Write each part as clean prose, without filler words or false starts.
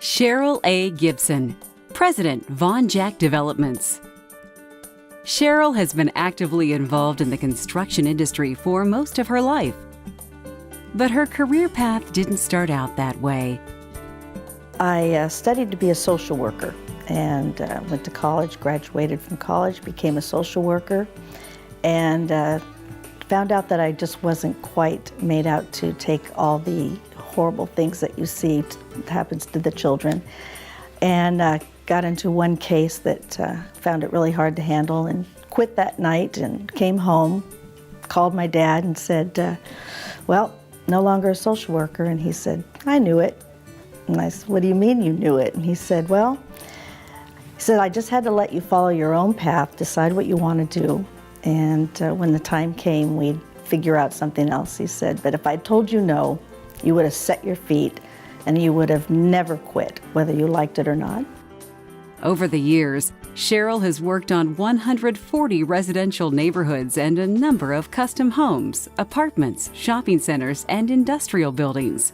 Cheryl A. Gibson, President, Von-Jac Developments. Cheryl has been actively involved in the construction industry for most of her life. But her career path didn't start out that way. I studied to be a social worker and went to college, graduated from college, became a social worker, and found out that I just wasn't quite made out to take all the horrible things that you see happens to the children. And got into one case that found it really hard to handle and quit that night and came home, called my dad and said, well, no longer a social worker. And he said, I knew it. And I said, what do you mean you knew it? And he said, well, I just had to let you follow your own path, decide what you want to do. And when the time came, we'd figure out something else. He said, but if I told you no, you would have set your feet and you would have never quit, whether you liked it or not. Over the years, Cheryl has worked on 140 residential neighborhoods and a number of custom homes, apartments, shopping centers, and industrial buildings.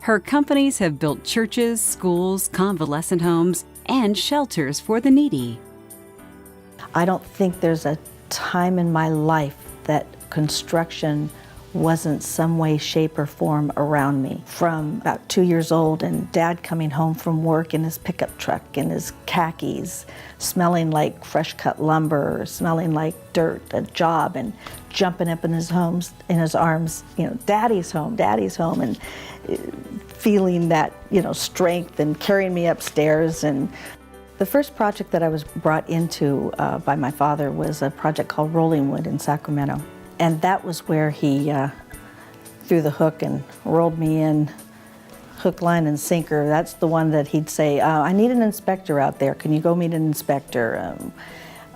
Her companies have built churches, schools, convalescent homes, and shelters for the needy. I don't think there's a time in my life that construction wasn't some way, shape, or form around me. From about 2 years old and Dad coming home from work in his pickup truck in his khakis, smelling like fresh cut lumber, or smelling like dirt, a job, and jumping up in his arms, Daddy's home, and feeling that, strength and carrying me upstairs. And the first project that I was brought into by my father was a project called Rolling Wood in Sacramento. And that was where he threw the hook and rolled me in, hook, line, and sinker. That's the one that he'd say, I need an inspector out there. Can you go meet an inspector?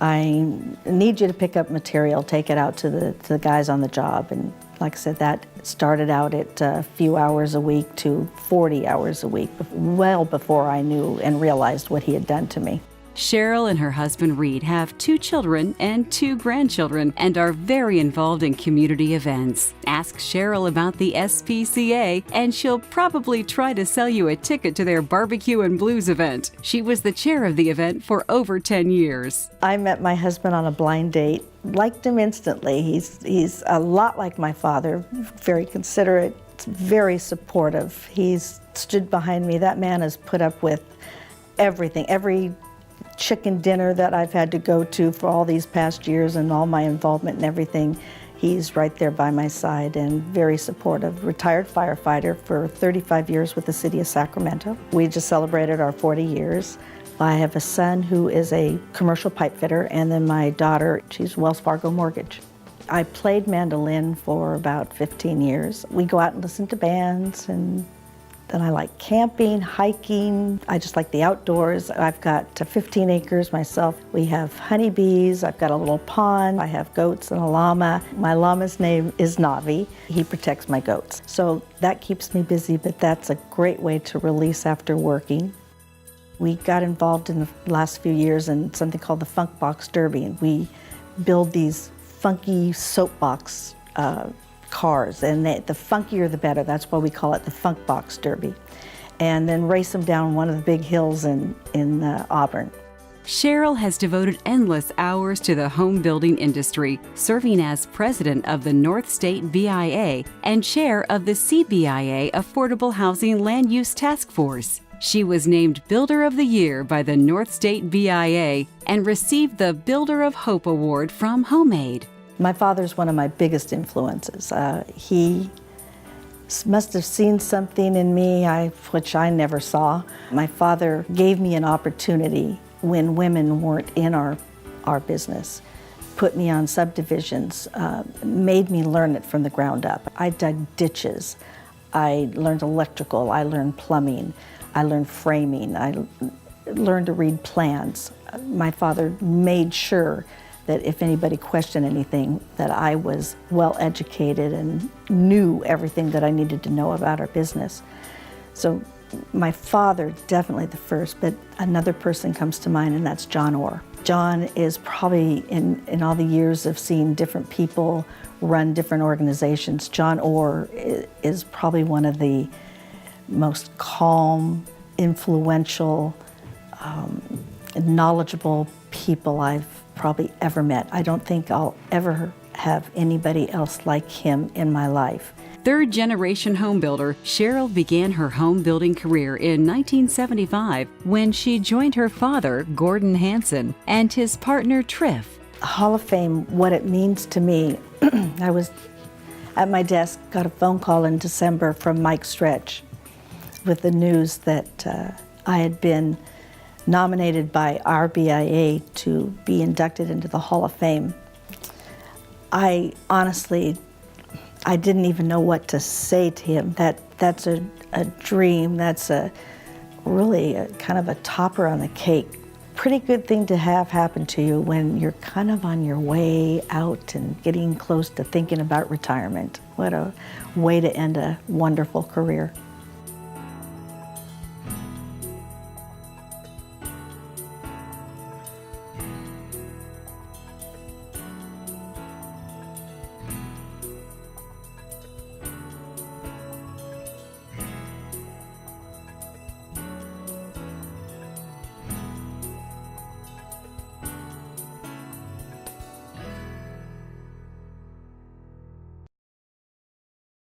I need you to pick up material, take it out to the guys on the job. And like I said, that started out at a few hours a week to 40 hours a week, well before I knew and realized what he had done to me. Cheryl and her husband Reed have 2 children and 2 grandchildren and are very involved in community events. Ask Cheryl about the SPCA and she'll probably try to sell you a ticket to their Barbecue and Blues event. She was the chair of the event for over 10 years. I met my husband on a blind date, liked him instantly. He's a lot like my father, very considerate, very supportive. He's stood behind me. That man has put up with everything, every chicken dinner that I've had to go to for all these past years and all my involvement and everything. He's right there by my side and very supportive. Retired firefighter for 35 years with the city of Sacramento. We just celebrated our 40 years. I have a son who is a commercial pipe fitter, and then my daughter, she's Wells Fargo Mortgage. I played mandolin for about 15 years. We go out and listen to bands, and then I like camping, hiking. I just like the outdoors. I've got 15 acres myself. We have honeybees. I've got a little pond. I have goats and a llama. My llama's name is Navi. He protects my goats. So that keeps me busy, but that's a great way to release after working. We got involved in the last few years in something called the Funk Box Derby. And we build these funky soapbox cars, and the funkier the better. That's why we call it the Funk Box Derby. And then race them down one of the big hills in Auburn. Cheryl has devoted endless hours to the home building industry, serving as president of the North State BIA and chair of the CBIA Affordable Housing Land Use Task Force. She was named Builder of the Year by the North State BIA and received the Builder of Hope Award from HomeAid. My father's one of my biggest influences. He must have seen something in me which I never saw. My father gave me an opportunity when women weren't in our business, put me on subdivisions, made me learn it from the ground up. I dug ditches, I learned electrical, I learned plumbing, I learned framing, I learned to read plans. My father made sure that if anybody questioned anything, that I was well educated and knew everything that I needed to know about our business. So my father, definitely the first, but another person comes to mind, and that's John Orr. John is probably, in all the years of seeing different people run different organizations, John Orr is probably one of the most calm, influential, knowledgeable people I've probably ever met. I don't think I'll ever have anybody else like him in my life. Third-generation homebuilder, Cheryl began her home building career in 1975 when she joined her father, Gordon Hanson, and his partner, Triff. Hall of Fame, what it means to me, I was at my desk, got a phone call in December from Mike Stretch with the news that I had been nominated by our BIA to be inducted into the Hall of Fame. I honestly, I didn't even know what to say to him. That's a dream. That's really kind of a topper on the cake. Pretty good thing to have happen to you when you're kind of on your way out and getting close to thinking about retirement. What a way to end a wonderful career.